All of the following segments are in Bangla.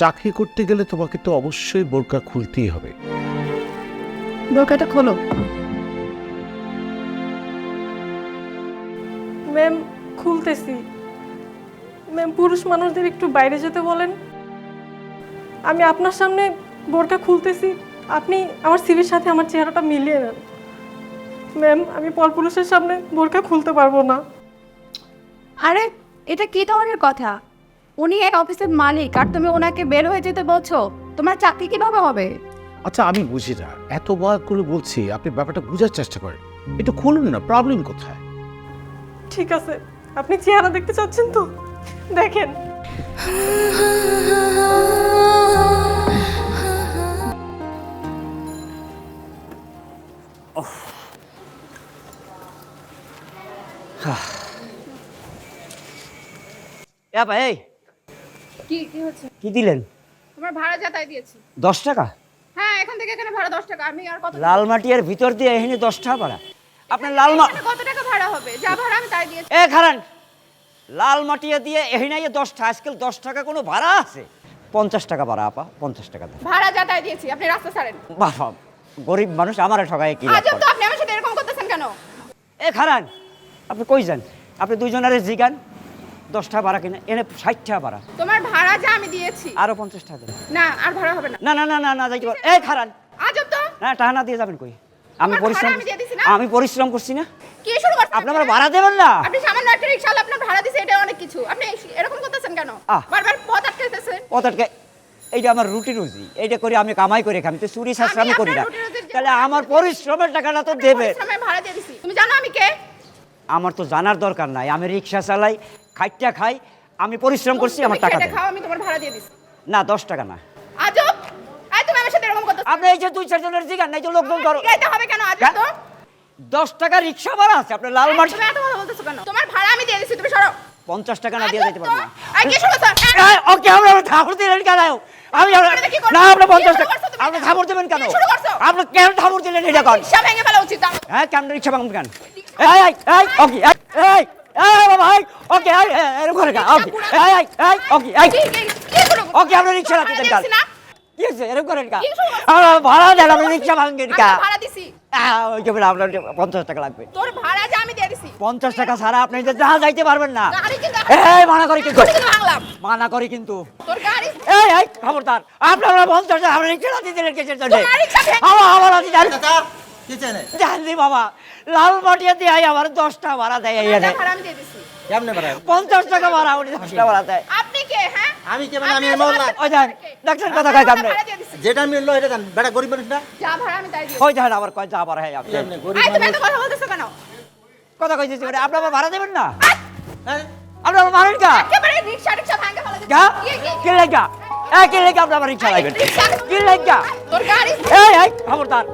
চাকরি করতে গেলে তোমাকে তো অবশ্যই বোরকা খুলতেই হবে। বোরকাটা খোলো। ম্যাম খুলতেছি। ম্যাম পুরুষ মানুষদের একটু বাইরে যেতে বলেন। আমি আপনার সামনে বোরকা খুলতেছি, আপনি আমার সিভির সাথে আমার চেহারাটা মিলিয়ে নেন। ম্যাম আমি পরপুরুষের সামনে বোরকা খুলতে পারবো না। আরে এটা কি ধরনের কথা? উনি এক অফিসের মালিক আর তুমি ওনাকে বের হয়ে যেতে বলছো? তোমার চাকরি কিভাবে হবে? আচ্ছা আমি বুঝি না, এতবার করে বলছি আপনি ব্যাপারটা বোঝার চেষ্টা করেন। একটু খুলুন না, প্রবলেম কোথায়? ঠিক আছে, আপনি চেহারা দেখতে চাচ্ছেন তো দেখেন। ভাই কি কি হচ্ছে? কি দিলেন? তোমার ভাড়া যাতাই দিয়েছি। 10 টাকা? হ্যাঁ, এখান থেকে এখানে ভাড়া 10 টাকা। আমি আর কত? লালমাটিয়ার ভিতর দিয়ে এখানে 10 টাকা ভাড়া? আপনার এখানে কত টাকা ভাড়া হবে? যা ভাড়া আমি তাই দিয়েছি। খারান, লালমাটিয়া দিয়ে এখানে 10 টাকা, আজকাল 10 টাকা কোনো ভাড়া আছে? 50 টাকা ভাড়া আপা, 50 টাকা দেন। ভাড়া যাতাই দিয়েছি, আপনি রাস্তা ছাড়েন। বাবা, গরিব মানুষ আমারে ঠকায় কি লাভ আজব করে? তো, আপনি আমার সাথে এরকম করতেছেন কেন? খারান, আপনি কই যান? আপনি দুইজনের জিগান 10 টাকা ভাড়া কিনে এনে 60 টাকা ভাড়া। তোমার ভাড়া যা আমি দিয়েছি। আরো 50 টাকা দেন। না, আর ভাড়া হবে না। না না না না না যাইতে পার। খারান, আজব তো। না টাকা না দিয়ে যাবেন কই? আমি তোমার পরিশ্রম ভাড়া আমি দিয়ে দিছি না? আমি পরিশ্রম করছি না? কি শুরু করছেন? আপনি আমার ভাড়া দেবেন না? আপনি সামান্য একটা রিকশাওয়ালা, আপনার ভাড়া দিছে, এটা অনেক কিছু। আপনি এরকম করতেছেন কেন? আহ। বারবার পথ আটকাইতেছেন। কতটুকু? এইটা আমার রুটি রুজি, এইটা করে আমি কামাই করে খাই, তো চুরি শাস্ত্র আমি করি না। আপনার রুটি রুজির যে তাহলে ভাড়া আমার দিয়েছি, পরিশ্রমের টাকাটা তো দেবে। পরিশ্রমের ভাড়া দিয়ে দিছি। তুমি জানো আমি কে? আমার তো জানার দরকার নাই, আমি রিক্সা চালাই, খাইটা খাই, আমি পরিশ্রম করছি, আমার টাকা তুমি দেন। খেটে খাও, আমি তোমার ভাড়া দিয়ে দিছি। না 10 টাকা না। আজব, এই তুমি আমার সাথে এরকম করতেছ। আপনি এই যে 2-4 জনের জিগান নাই তো লোকজন ধরো। গাইতে হবে কেন? আজব তো। 10 টাকা রিক্সা ভাড়া আছে আপনার লালমাটি। তুমি এত কথা বলতেছো কেন? তোমার ভাড়া আমি দিয়ে দিছি, তুমি সরো। 50 টাকা না দিয়ে যেতে পারবো না। এই কি শুরু করছ? ওকে, আমরা থাপড় দিলেন কেন? আমি না, আপনি 50 টাকা আপনি থাপড় দেবেন কেন? শুরু করছো? আপনি কেন থাপড় দিলেন এটা কর? রিকশা ভেঙে ফেলা উচিত। হ্যাঁ, কেন রিক্সা ভাঙবেন কেন? ওকে বাবা, ওকে এরকম করে ওকে ওকে কি শুরু করছ? ওকে, আপনি রিক্সা রাখতে দেন কেন? দিছি না? কি হচ্ছে এরকম করেন কেন? কি শুরু করছ? আমার ভাড়া দেন, আপনি রিক্সা ভাঙবেন আমি কেন? তো ভাড়া দিছি। ওই যে বলে আপনার 50 টাকা লাগবে। তোর ভাড়া যা আমি দিয়ে দিছি। 50 টাকা ছাড়া আপনি যে যা যাইতে পারবেন না। গাড়ি কিন্তু মানা করি কিন্তু, গাড়ি কিন্তু ভাঙলাম। মানা করি কিন্তু। তোর গাড়ি খবরদার, আপনারা 50 টাকা আপনি রিক্সা রাখতে দিলেন কিসের জন্য? তোমার রিকশা ভেঙে আমার আছে জানি বাবা, লালমাটিয়া দিয়ে আমার 10 টাকা ভাড়া দেয় এই এনে। ভাড়া আমি দিয়ে দিছি। কেমনে বাড়ায়? 50 টাকা ভাড়া, উনি 10 টাকা ভাড়া দেয়। আপনি কে? হ্যাঁ, আমি কে? মানে আমি এই মহল্লা ওই দেন, দেখছেন কথা কয় কেমনে? ভাড়া দিয়ে দিছি। যেটা মিললো এটা দেন। বেটা গরিব মানুষ না? যা ভাড়া আমি তাই দিছি। ওই দেখেন আবার কয় যা ভাড়া হয় আপনি। কেমনে গরিব এই তুমি মানুষ? এত কথা বলতেছো কেন? কথা কইতেছি মানে আপনি আমার ভাড়া দেবেন না? হ্যাঁ? আপনি আমার মারেন কা? একেবারে রিকশা ভেঙে ফেলা দিছি। কা? কি? কি লাগা? কি লাগা আপনি আমার রিক্সা লাগবেন? কি লাগা? তোর গাড়ি খবরদার,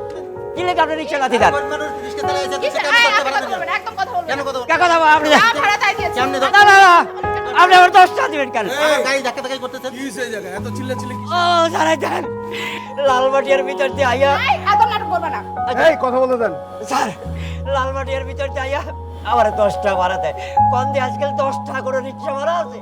কি লাগা আপনি রিক্সা লাথি দেন? গরিব মানুষ রিস্কে চালায় এসে কিসে? কেমন করতে আপনি পারেন কথা না? বলবেন না, একদম কথা বলবেন কেন না। কথা কে কথা বলেন আপনি? যা ভাড়া তাই দিয়েছি। কেমনে না না না, আপনি আমার 10 টাকা দিবেন কেন? গাড়ি ধাক্কা ধাক্কাই করতেছেন? ও জানাই দেন, লালমাটিয়ার ভিতর দিয়ে আইয়া। এই, এত নাটক করবে না। এই কথা বলতে দেন। স্যার, লালমাটিয়ার ভিতর দিয়ে আইয়া আমার 10 টাকা ভাড়া দেয়। কোন দিয়ে আজকাল 10 টাকা করে রিক্সা ভাড়া আছে?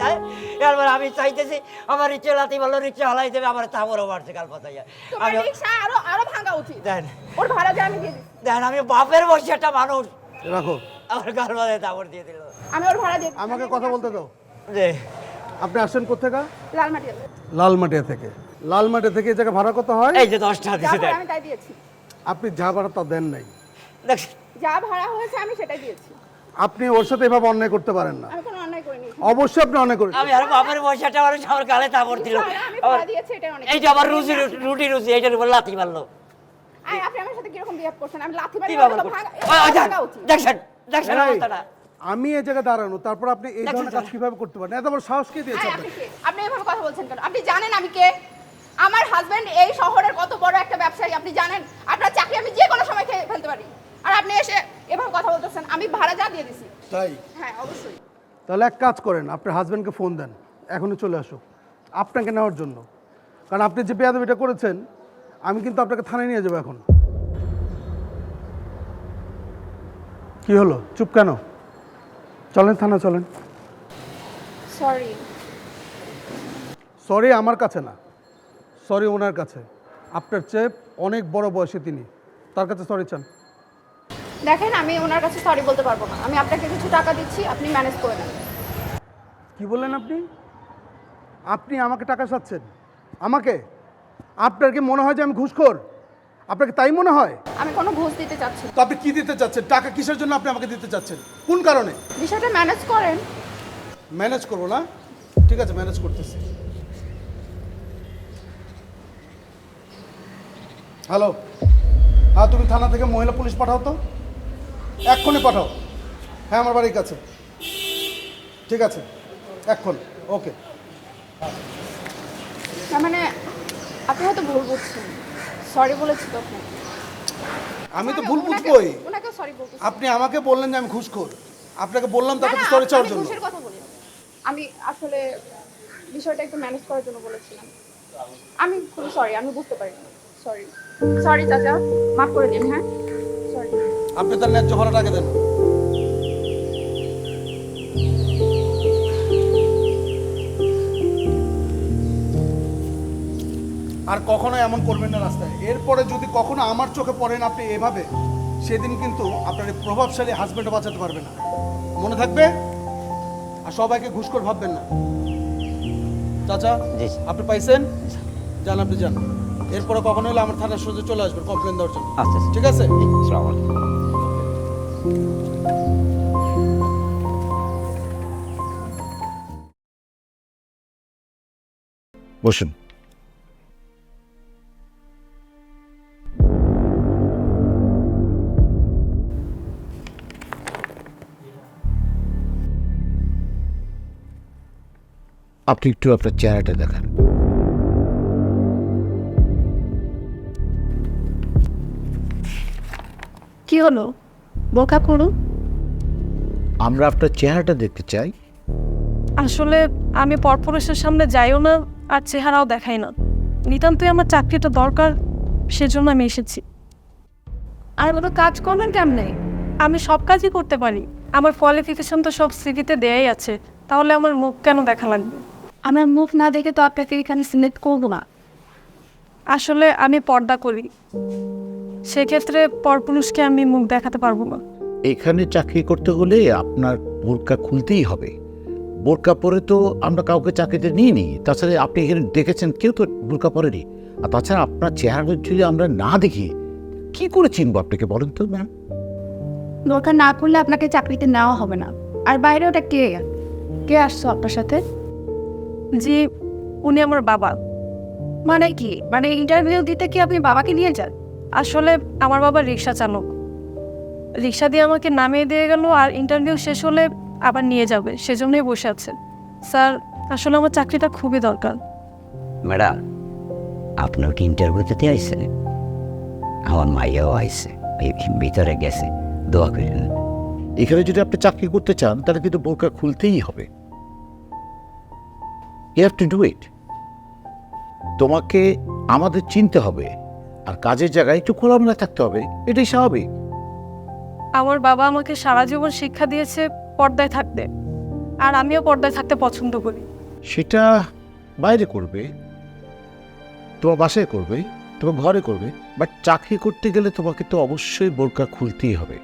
যায় এবার আমি চাইতেছি আমার রিক্সা লাতি ভালো রিক্সা হালাই দেবে, আমার তাবরও বাড়ছে কাল পাতাইয়া। তোমার আমি রিকশা আরো ভাঙা উচিত। দেন ওর ভাড়া যা আমি দিয়ে দিছি। দেন, আমি বাপের বসে একটা মানুষ, রাখো, আমার গাল বাঁধে তাবর দিয়ে দিল। আমি ওর ভাড়া দিয়ে দিছি। আমাকে কথা বলতে দাও। যে আপনি আসেন কোথেকে? লালমাটিয়া। লালমাটিয়া থেকে। লালমাটিয়া থেকে এই জায়গায় ভাড়া কত হয়? এই যে 10 টাকা যা দিছে ভাড়া দেন। আমি তাই দিয়েছি। আপনি যা ভাড়া তা দেন নাই। দেখছেন? যা ভাড়া হয়েছে আমি সেটাই দিয়েছি। আপনি ওর সাথে এভাবে অন্যায় করতে পারেন না। আমি কোনো অন্যায় করিনি। অবশ্যই আপনি অন্যায় করেছেন। আমি আর বাপের বসাটা মানুষ আমার গালে তাবর দিল। আমি ভাড়া দিয়েছি, এটাই অনেক। এইটা আবার রুটি রুজি এইটার উপর লাথি মারলো। আই, আপনি আমার সাথে কিরকম বিহেভ করছেন? আমি লাথি মারি কি না, বাবা তো ভাঙা উচিত। দেখছেন দেখছেন এই, অবস্থাটা? আমি এই জায়গায় দাঁড়ানো, তারপর আপনি এই দেখছেন ধরনের কাজ স্যার? কিভাবে করতে পারেন? এত বড় সাহস কে দিয়েছে আই, আপনাকে? আপনি কে? আপনি এভাবে কথা বলছেন কেন? আপনি জানেন আমি কে? আমার হাজবেন্ড এই শহরের কত বড় একটা ব্যবসায়ী, আপনি জানেন? আপনার চাকরি আমি যে কোনো সময় খেয়ে ফেলতে পারি, আর আপনি এসে এভাবে কথা বলতেছেন। আমি ভাড়া যা দিয়ে দিছি। তাই? হ্যাঁ, অবশ্যই। তাহলে এক কাজ করেন, আপনার হাজবেন্ডকে ফোন দেন, এখনই চলে আসুক আপনাকে নেওয়ার জন্য। কারণ আপনি যে বেয়াদবিটা করেছেন, আমি কিন্তু আপনাকে থানায় নিয়ে যাবো এখন। কি হলো, চুপ কেন? চলেন থানা, চলেন। সরি। সরি আমার কাছে না, সরি ওনার কাছে। আপনার চেয়ে অনেক বড় বয়সে তিনি, তার কাছে সরি চান। দেখেন আমি ওনার কাছে সরি বলতে পারবো না। আমি আপনাকে কিছু টাকা দিচ্ছি, আপনি ম্যানেজ করে নেন। কি বললেন আপনি? আপনি আমাকে টাকা চাচ্ছেন? আমাকে? আপনার কি মনে হয় যে আমি ঘুষখোর? আপনাকে তাই মনে হয়? আমি কোনো ঘুষ দিতে চাচ্ছি না। তো আপনি কি দিতে চাচ্ছেন? টাকা কিসের জন্য আপনি আমাকে দিতে চাচ্ছেন? কোন কারণে? বিষয়টা ম্যানেজ করেন। ম্যানেজ করবো না? ঠিক আছে, ম্যানেজ করতেছি। হ্যালো, হ্যাঁ তুমি থানা থেকে মহিলা পুলিশ পাঠাও তো, এক্ষুনি পাঠাও। হ্যাঁ আমার বাড়ির কাছে। ঠিক আছে, এক্ষুনি। ওকে। তার মানে আপনি হয়তো ভুল বুঝছেন। সরি বলেছি তো আপনাকে। আমি তো ভুল বুঝবোই। ওনাকে সরি বলতে আপনি আমাকে বললেন যে আমি ঘুষখোর, আপনাকে বললাম তার কাছে সরি চাওয়ার জন্য। ঘুষের কথা বলি না। আমি আসলে বিষয়টা একটু ম্যানেজ করার জন্য বলেছিলাম। আমি খুবই সরি, আমি বুঝতে পারিনি। সরি সরি চাচা, মাফ করে দিন। হ্যাঁ সরি। আপনি তার ন্যায্য ভাড়া টাকা দেন। আর কখনো এমন করবেন না রাস্তায়। এরপরে যদি কখনো আমার চোখে পড়েন আপনি এভাবে, সেদিন কিন্তু আপনার এই প্রভাবশালী হাজবেন্ডও বাঁচাতে পারবে না, মনে থাকবে। আর সবাইকে ঘুষখোর ভাববেন না। চাচা জি। আপনি পাইছেন? যান, আপনি যান। এরপরে কখনো হলে আমার থানার সোজা চলে আসবেন কমপ্লেন দেওয়ার জন্য। আচ্ছা ঠিক আছে? আসসালামু আলাইকুম। বসুন। আপনি একটু আপনার চেহারাটা দেখান। কি হলো? বোকা করুন। আমরা আপনার চেহারাটা দেখতে চাই। আসলে আমি পরপুরুষের সামনে যাইও না, আর চেহারাও দেখাই না। নিতান্তই আমার চাকরিটা দরকার, সেজন্য আমি এসেছি। আর কোনো কাজ করবেন কেমনে? আমি সব কাজই করতে পারি। আমার কোয়ালিফিকেশন তো সব সিভিতে দেয়াই আছে, তাহলে আমার মুখ কেন দেখা লাগবে? আমার মুখ না দেখে তো আপনাকে এখানে সিলেক্ট করবো না। আসলে আমি পর্দা করি, সেক্ষেত্রে পরপুরুষকে আমি মুখ দেখাতে পারবো না। এখানে চাকরি করতে হলে আপনার বোরকা খুলতেই হবে। বোরকা পরে তো আমরা কাউকে চাকরিতে নিয়ে নিই। তাছাড়া আপনি এখানে দেখেছেন কেউ তো বোরকা পরেনি। আর তাছাড়া আপনার চেহারা যদি আমরা না দেখি কি করে চিনবো আপনাকে, বলেন তো ম্যাম? দরকার না করলে আপনাকে চাকরিতে নেওয়া হবে না। আর বাইরে ওটা কে কে আসছো আপনার সাথে? জি, উনি আমার বাবা। মানে কি? মানে ইন্টারভিউ দিতে কি আপনি বাবাকে নিয়ে যান? আসলে আমার বাবা রিক্সা চালক, রিক্সা দিয়ে আমাকে নামিয়ে দিয়ে গেল, আর ইন্টারভিউ শেষ হলে আবার নিয়ে যাবে, সেজন্যই বসে আছে। স্যার, আসলে আমার চাকরিটা খুবই দরকার। ম্যাডাম, আপনার কি ইন্টারভিউ দিতে আইসেন? আমার মাইয়াও আইসে, এই ভিতরে গেছে, দোয়া করেন। এখানে যদি আপনি চাকরি করতে চান তাহলে কিন্তু বোরকা খুলতেই হবে। You have to do it. তোমাকে আমাদের চিনতে হবে, আর কাজের জায়গায় একটু খোলামেলা থাকতে হবে, এটাই স্বাভাবিক। আমার বাবা আমাকে সারা জীবন শিক্ষা দিয়েছে পর্দায় থাকতে, আর আমিও পর্দায় থাকতে পছন্দ করি। সেটা বাইরে করবে, তোমার বাসায় করবে, তোমার ঘরে করবে, বাট চাকরি করতে গেলে তোমাকে তো অবশ্যই বোরকা খুলতেই হবে।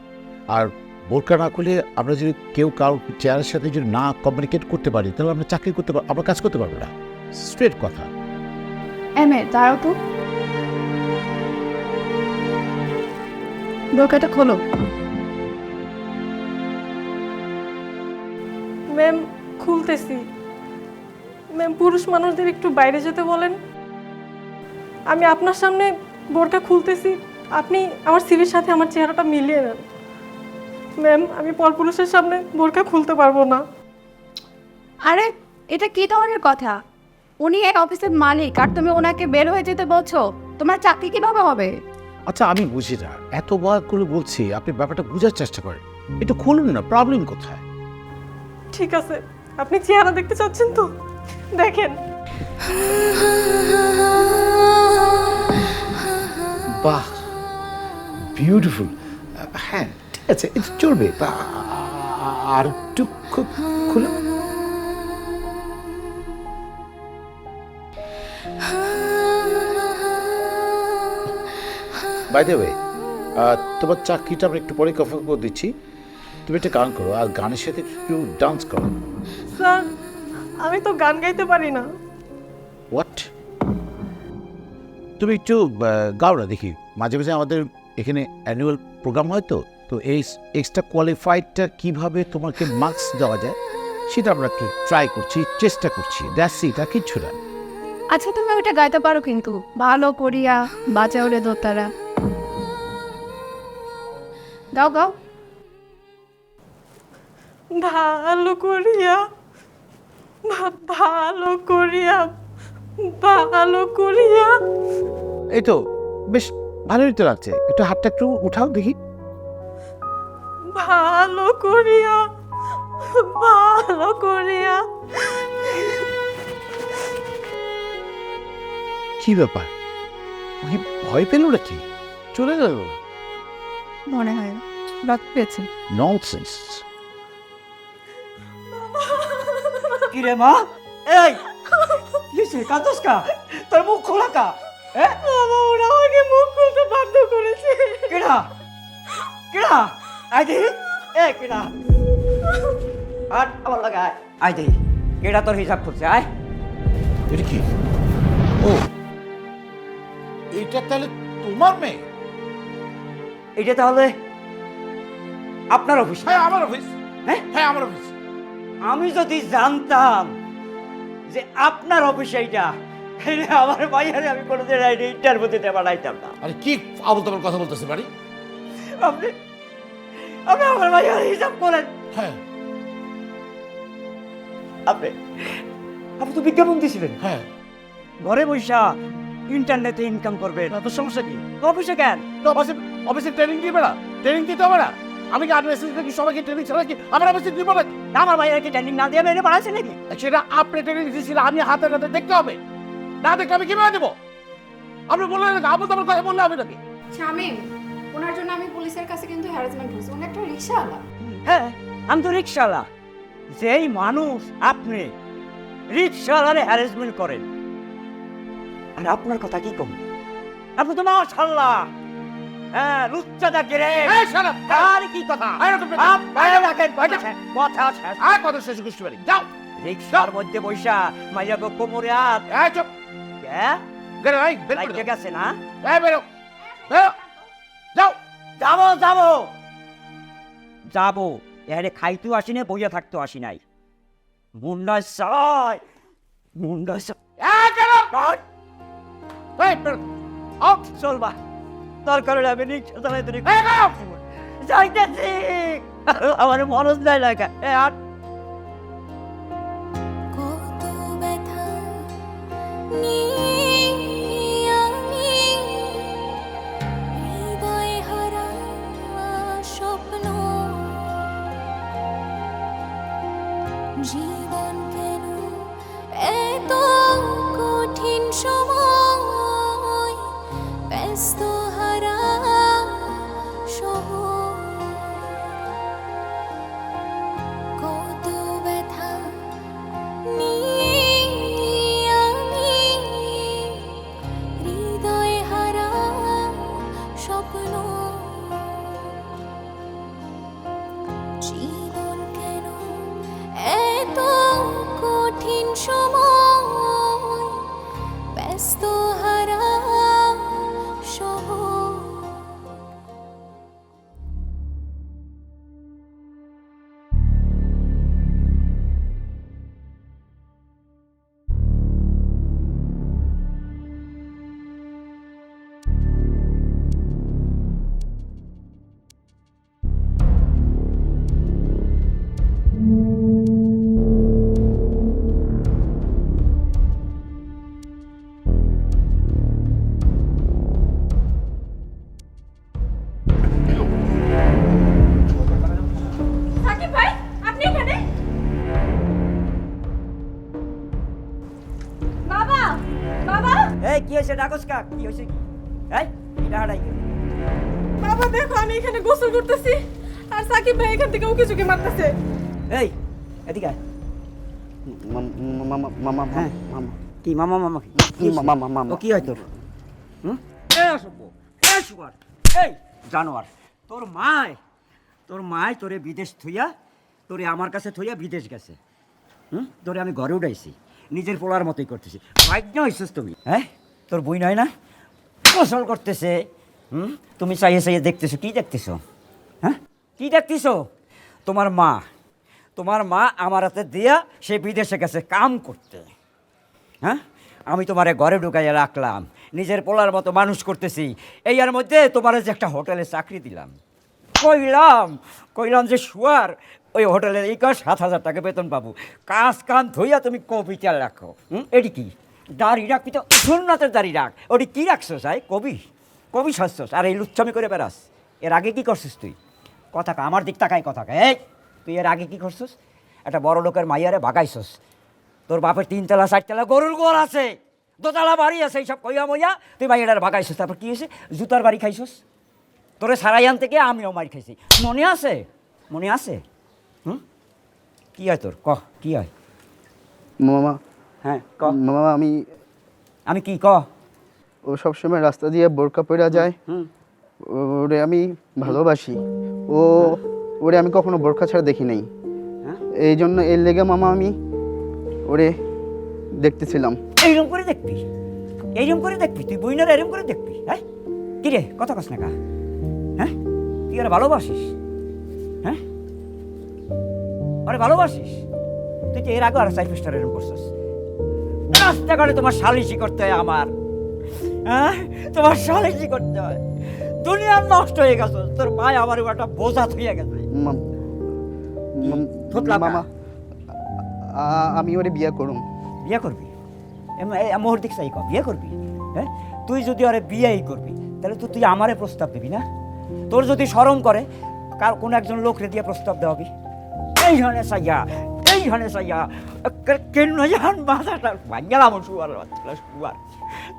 আর বোরকা না খুলে আমরা যদি কেউ কারোর চেয়ারের সাথে যদি না কমিউনিকেট করতে পারি তাহলে আমরা চাকরি করতে আমরা কাজ করতে পারবো না। স্ট্রেট কথা। দাঁড়াও তো, বোরকাটা খোলো। ম্যাম, খুলতেছি। ম্যাম, পুরুষ মানুষদের একটু বাইরে যেতে বলেন। আমি আপনার সামনে বোরকা খুলতেছি, আপনি আমার সিভির সাথে আমার চেহারাটা মিলিয়ে নেন। ম্যাম, আমি পরপুরুষের সামনে বোরকা খুলতে পারবো না। আরে এটা কি ধরনের কথা? উনি এই অফিসের মালিক, আর তুমি ওনাকে বের হয়ে যেতে বলছো? তোমার চাকরি কিভাবে হবে? আচ্ছা আমি বুঝি না, এতবার করে বলছি, আপনি ব্যাপারটা বোঝার চেষ্টা করেন, একটু খুলুন না, প্রবলেম কোথায়? ঠিক আছে, আপনি চেহারা দেখতে চাচ্ছেন তো দেখেন। বাহ, বিউটিফুল। হ্যাঁ ঠিক আছে, এটা চলবে। আর একটু খুলে বাই দ্য ওয়ে, তোমার চাকরিটা আমরা একটু পরে কনফার্ম করে দিচ্ছি। তুমি একটা গান করো, আর গানের সাথে একটু ডান্স করো। স্যার আমি তো গান গাইতে পারি না। হোয়াট? তুমি একটু গাও না দেখি। মাঝে মাঝে আমাদের এখানে অ্যানুয়াল প্রোগ্রাম হয়, তো এই এক্সট্রা কোয়ালিফাইডটা কীভাবে তোমাকে মার্কস দেওয়া যায় সেটা আমরা একটু ট্রাই করছি, চেষ্টা করছি। দ্যাটস ইট, আর কিচ্ছু না। আচ্ছা তুমি ওটা গাইতে পারো কিন্তু ভালো করিয়া বাঁচাও রে দোতারা। গাও গাও। ভালো করিয়া ভালো করিয়া ভালো করিয়া। এই তো বেশ ভালোই তো লাগছে। একটু হাতটা একটু উঠাও দেখি। ভালো করিয়া ভালো করিয়া। কি ব্যাপার, কি ভয় পেল নাকি? চলে গেল? মনে হয় রাত পেয়েছে। ননসেন্স। কি রে মা? এই কিসে কাঁদছ কা? তোর মুখ খোলা কা? হ্যাঁ বাবা ওরা আমাকে মুখ খুলতে বাধ্য করেছে। কেডা কেডা? আই দেহি এ কেডা? আর আমার লাগা আই দেহি কেডা তোর হিসাব করছে? আয় এটা কি? ও, এটা তাহলে তোমার মেয়ে? এটা তাহলে আপনার অফিস? হ্যাঁ আমার অফিস। হ্যাঁ হ্যাঁ আমার অফিস। আমি যদি জানতাম যে আপনার অফিস এইটা, তাহলে আমার ভাইয়ারে আমি কোনোদিন ইন্টারভিউ দিতে পাঠাইতাম না। আরে কি আবল তাবল কথা বলতেছে বাড়ি? আপনি আপনি আমার ভাইয়ার হিসাব করেন। হ্যাঁ আপনি আপনি তো বিজ্ঞাপন দিয়েছিলেন হ্যাঁ। ঘরে বৈশা ইন্টারনেটে ইনকাম করবেন। তো সমস্যা কি? অফিসে কেন? অফিসে ট্রেনিং দিবে না? ট্রেনিং দিতে হবে না? আমি কি আডভাইসেস নাকি সবাইকে ট্রেনিং ছাড়া কি আমার অফিসে দিব নাকি? আমার ভাইয়ার কি ট্রেনিং না দিয়ে মেরে বাড়াচ্ছে নাকি? সেটা আপনি ট্রেনিং দিয়েছিলেন, আমি হাতে হাতে দেখতে হবে। না দেখলে আমি কিভাবে দেবো? আপনি বললেন আবল তাবল কথা বললে হবে নাকি? শামিম, ওনার জন্য আমি পুলিশের কাছে কিন্তু হ্যারাসমেন্ট হয়েছে। উনি একটা রিকশাওয়ালা। হ্যাঁ আমি তো রিক্সাওয়ালা। যেই মানুষ আপনি রিক্সাওয়ালারে হ্যারাসমেন্ট করেন, আর আপনার কথা কি কম? আপনি তো মাশাআল্লাহ হ্যাঁ লুচ্চা দেখে রে। এই শালা আর কি কথা? বাইরে রাখেন কথা শেষ। আর কত শেষ করতে পারি? যাও। রিক্সার মধ্যে বৈশা মাইয়া গো কোমরে হাত। এই চুপ। হ্যাঁ বেরো, এই বের করে লাইটে দাও। গেছে না? এই বেরো বেরো, যাও। যাবো যাবো যাবো। এখানে খাইতেও আসি নাই, বইয়া থাকতেও আসি নাই। মুন্ডা সাই মুন্ডা এই কেন? এই বেরো, আউট। চলবা দরকার হলে আমি রিক্সা চালাইতে এই গাও। যাইতেছি। আমার মনজ নাই লাগা। এ আর কত ব্যথা নিয়ে আমি হৃদয় হারা স্বপ্ন, জীবন কেন এত কঠিন সময়, ব্যস্ত হারা শহর, কত ব্যথা নিয়ে আমি হৃদয় হারা স্বপ্ন, জীবন কেন এত কঠিন সময়, ব্যস্ত হারা শহর। সাকিব ভাই আপনি এখানে? বাবা বাবা এই কি হয়েছে? ডাকস কা? কি হয়েছে? কি এই এটা হারাই গেল। বাবা দেখো আমি এখানে গোসল করতেছি আর সাকিব ভাই এখান থেকে উকি ঝুঁকি মারতেছে। এই এদিকে আয়। মামা হ্যাঁ মামা কি মামা মামা কি মামা ও কি হয় তোর হুম এ অসভ্য এ সুয়ার এই জানোয়ার তোর মায় তোরে বিদেশ থইয়া তোরে আমার কাছে থইয়া বিদেশ গেছে তোরে আমি ঘরে উঠাইছি নিজের পোলার মতোই করতেছি ভাগ্য হইছিস তুমি হ্যাঁ তোর বই নয় না গোসল করতেছে তুমি চাইয়ে চাইয়ে দেখতেছো কি দেখতেছো হ্যাঁ কি দেখতেছো তোমার মা আমার হাতে দিয়া সে বিদেশে গেছে কাম করতে হ্যাঁ আমি তোমারে ঘরে ঢুকাইয়া রাখলাম নিজের পোলার মতো মানুষ করতেছি এই আর মধ্যে তোমার যে একটা হোটেলে চাকরি দিলাম কইলাম যে শুয়ার ওই হোটেলের এই 7,000 টাকা বেতন পাবো কাজ কাম ধইয়া তুমি কবিতা রাখো এটি কি দাড়ি রাখবি তো সুন্নতের দাড়ি রাখ ওটি কি রাখছো চাই কবি সাজছস আর এই লুচ্ছামি করে বেড়াস এর আগে কি করছিস তুই কথা কা আমার দিক তাকাই কথা কা এই তুই এর আগে কি করছিস একটা বড় লোকের মাইয়ারে ভাগাইছস তোর বাপের 3 তলা 4 তলা গরুর গোয়াল আছে 2 তলা বাড়ি আছে এইসব কইয়া মইয়া তুই মাইয়াটার ভাগাইছস তারপর কি হয়েছে জুতার বাড়ি খাইছস তোরে সারাই আনতে গিয়ে আমিও মারি খাইছি মনে আছে কি হয় তোর কি হয় মামা হ্যাঁ মামা আমি কি ও সবসময় রাস্তা দিয়ে বোরকা পরে যায় ওরে আমি ভালোবাসি ওরে আমি কখনো বোরকা ছাড়া দেখি নাই এই জন্য এর লেগে মামা আমি ওরে দেখতেছিলাম এইরকম করে দেখবি তুই বইনার এরকম করে দেখবি হ্যাঁ কি রে কথা কস না কা হ্যাঁ তুই আর ভালোবাসিস হ্যাঁ আরে ভালোবাসিস তুই তো এর আগে আর 4 স্টার এরকম করছিস রাস্তাঘাটে তোমার সালিশি করতে হয় আমার হ্যাঁ তোমার সালিশি করতে হয় দুনিয়া নষ্ট হয়ে গেছে তোর মায় আমার একটা বোঝা হয়ে গেছে মামা আমি ওরে বিয়ে করুম বিয়ে করবি মুহূর্তে চাই বিয়ে করবি হ্যাঁ তুই যদি ওরে বিয়েই করবি তাহলে তো তুই আমারে প্রস্তাব দিবি না তোর যদি শরম করে কার কোনো একজন লোকরে দিয়ে প্রস্তাব দেওয়াবি এইখানে চাইয়া কেন জান মাথাটা ভাঙ্গেলাম শুয়ার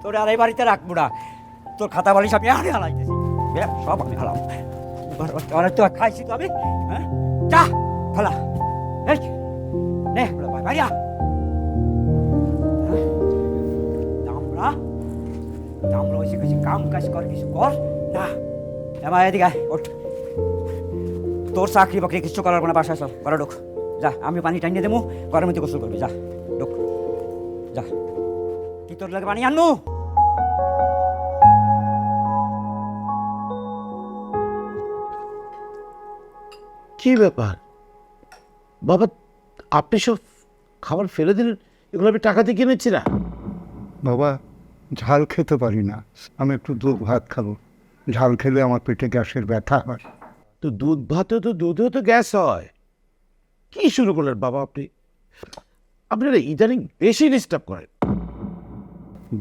তোর আর এই বাড়িতে রাখবো না তোর খাতা বালিশ আমি আরে হালাইতেছি সব আমি হালাম তো খাইছি তো আমি হ্যাঁ যা ফালা নে ভাইয়া আমরা হয়েছে কিছু কাম কাজ কর কিছু কর না এবার এদিকে ওঠ তোর চাকরি বাকরি কিছু করার কোনো বাসায় চল ঘরে ঢোক যা আমি পানি টানিয়ে দেবো ঘরের মধ্যে গোসল করবি যা ঢোক যা কি তোর লাগে পানি আনু কি ব্যাপার বাবা, আপনি সব খাবার ফেলে দিলেন? এগুলো আমি টাকা দিয়ে কিনেছি না। বাবা, ঝাল খেতে পারি না, আমি একটু দুধ ভাত খাবো। ঝাল খেলে আমার পেটে গ্যাসের ব্যথা হয়। তো দুধ ভাতেও তো দুধেও তো গ্যাস হয়। কি শুরু করলেন বাবা আপনি? আপনারা ইদানিং বেশি ডিস্টার্ব করেন।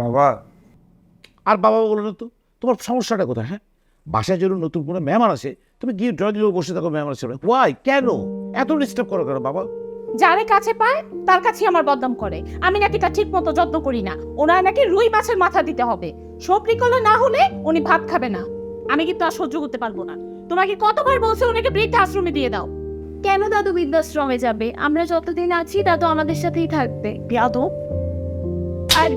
বাবা আর বাবা বলো না তো, তোমার সমস্যাটা কোথায়? হ্যাঁ, বাসায় যদি নতুন কোনো মেহমান আসে তুমি গিয়ে ড্রয়িং রুমে বসে থাকো, মেহমান আসে ওয়াই কেন এত ডিস্টার্ব করো কেন বাবা? যারে কাছে পায় তার কাছেই আমার বদনাম করে। আমি নাকি তার ঠিক মতো যত্ন করি না। ওনার নাকি রুই মাছের মাথা দিতে হবে, সবরি কলা না হলে উনি ভাত খাবে না। আমি কিন্তু আর সহ্য করতে পারবো না। তোমাকে কতবার বলছে ওনাকে বৃদ্ধাশ্রমে দিয়ে দাও। কেন দাদু বৃদ্ধাশ্রমে যাবে? আমরা যতদিন আছি দাদু আমাদের সাথেই থাকবে। বেয়াদব। আর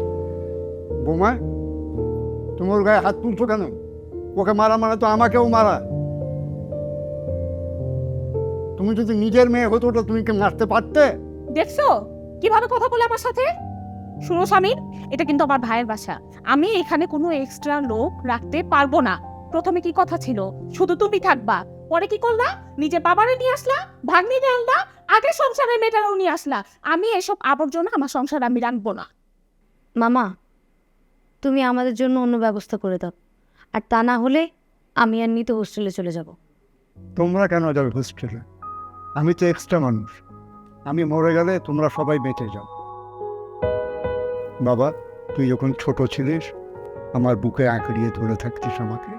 বোমা, তোমার গায়ে হাত তুলছো কেন? ওকে মারা মানে তো আমাকেও মারা। তুমি যদি নিজের মেয়ে হতো তো তুমি কি মারতে পারতে? দেখছো কিভাবে কথা বলে আমার সাথে? শুনো স্বামীর, এটা কিন্তু আমার ভাইয়ের বাসা। আমি এখানে কোনো এক্সট্রা লোক রাখতে পারবো না। প্রথমে কি কথা ছিল শুধু তুমি থাকবা, পরে কি করলা? নিজে বাবারে নিয়ে আসলা, ভাগ্নি নিয়ে আনলা, আগে সংসারের মেয়েটারও নিয়ে আসলা। আমি এসব আবর্জনা আমার সংসার আমি রাখবো না। মামা, তুমি আমাদের জন্য অন্য ব্যবস্থা করে দাও, আর তা না হলে আমি আর নিতে হোস্টেলে চলে যাব। তোমরা কেন যাবে হোস্টেলে? আমি তো এক্সট্রা মানুষ। আমি মরে গেলে তোমরা সবাই বেঁচে যাও। বাবা, তুই যখন ছোট ছিলিস আমার বুকে আঁকড়িয়ে ধরে থাকতিস আমাকে।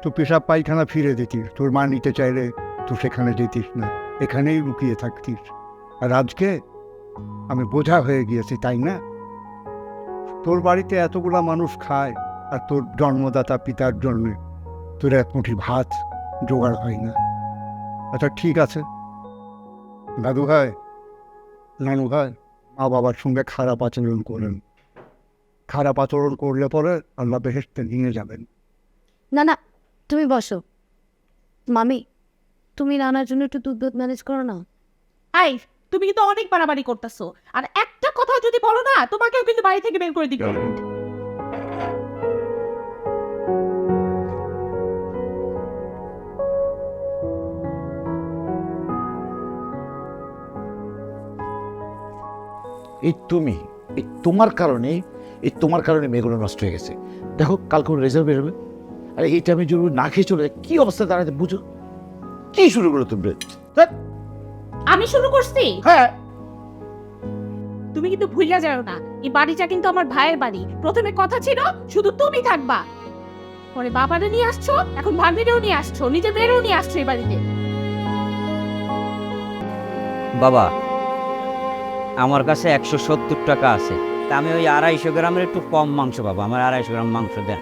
তো পেশাব পায়খানা ফিরে দিতিস, তোর মা নিতে চাইলে তো সেখানে যেতিস না, এখানেই লুকিয়ে থাকতিস। আর আজকে আমি বোঝা হয়ে গিয়েছি, তাই না? তোর বাড়িতে এতগুলা মানুষ খায় আর তোর জন্মদাতা পিতার জন্যে তোর এক মুঠি ভাত জোগাড় হয় না। আচ্ছা ঠিক আছে দাদু ভাই, নানু ভাই, মা বাবার সঙ্গে খারাপ আচরণ করেন, খারাপ আচরণ করলে পরে আল্লাহ বেহেশতে নিয়ে যাবেন। না না, তুমি বসো। মামি, তুমি রান্নার জন্য একটু দুধ ম্যানেজ করো না। আই, তুমি কিন্তু অনেক বাড়াবাড়ি করতেছো, আর একটা কথা যদি বলো না তোমাকেও কিন্তু বাড়ি থেকে বের করে দিবে। এই তুমি, এই তোমার কারণে মেয়েগুলো নষ্ট হয়ে গেছে। দেখো কাল কোন রেজাল্ট বেরোবে, আর এই টাইমে যদি না খেয়ে চলে যায় কি অবস্থা দাঁড়াতে, বুঝো কি শুরু করো তুমি? আমি শুরু করছি? হ্যাঁ, তুমি কিন্তু ভুলিয়া যাও না, এই বাড়িটা কিন্তু আমার ভাইয়ের বাড়ি। প্রথমে কথা ছিল শুধু তুমি থাকবা, পরে বাবারে নিয়ে আসছো, এখন ভাগ্নিরেও নিয়ে আসছো, নিজের মেয়েরও নিয়ে আসছো এই বাড়িতে। বাবা, আমার কাছে 170 টাকা আছে, তা আমি ওই 250 গ্রামের একটু কম মাংস পাবো, আমার 250 গ্রাম মাংস দেন।